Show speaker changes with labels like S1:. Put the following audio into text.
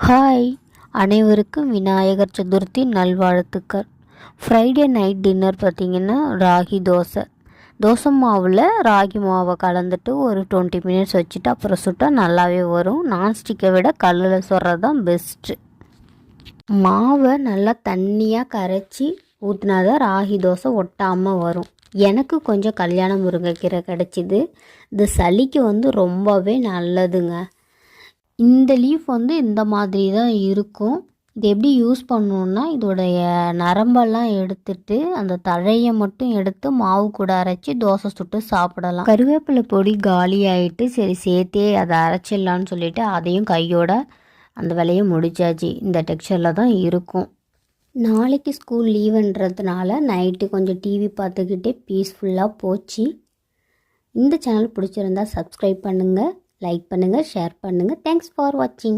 S1: Hi, அனைவருக்கும் விநாயகர் சதுர்த்தி நல்வாழ்த்துக்கள். Friday night dinner பார்த்திங்கன்னா ராகி தோசை. தோசை மாவில் ராகி மாவை கலந்துட்டு ஒரு 20 மினிட்ஸ் வச்சுட்டு அப்புறம் சுட்டால் நல்லாவே வரும். நான்ஸ்டிக்கை விட கல்லில் சுடுறது தான் பெஸ்ட்டு. மாவை நல்லா தண்ணியாக கரைச்சி ஊற்றினாதான் ராகி தோசை ஒட்டாமல் வரும். எனக்கு கொஞ்சம் கல்யாண முருங்கைக்கீரை கிடச்சிது. இது சளிக்கு ரொம்பவே நல்லதுங்க. இந்த லீஃப் இந்த மாதிரி தான் இருக்கும். இது எப்படி யூஸ் பண்ணணுன்னா, இதோடைய நரம்பெல்லாம் எடுத்துட்டு அந்த தழையை மட்டும் எடுத்து மாவு கூட அரைச்சி தோசை சுட்டு சாப்பிடலாம். கருவேப்பிலை பொடி காலி ஆகிட்டு சரி சேர்த்தே அதை அரைச்சிடலான்னு சொல்லிவிட்டு அதையும் கையோட அந்த வேலையை முடிச்சாச்சு. இந்த டெக்ஸ்சரில் தான் இருக்கும். நாளைக்கு ஸ்கூல் லீவுன்றதுனால நைட்டு கொஞ்சம் டிவி பார்த்துக்கிட்டே பீஸ்ஃபுல்லாக போச்சு. இந்த சேனல் பிடிச்சிருந்தா சப்ஸ்கிரைப் பண்ணுங்கள், லைக் பண்ணுங்கள், ஷேர் பண்ணுங்கள். தேங்க்ஸ் ஃபார் வாட்சிங்.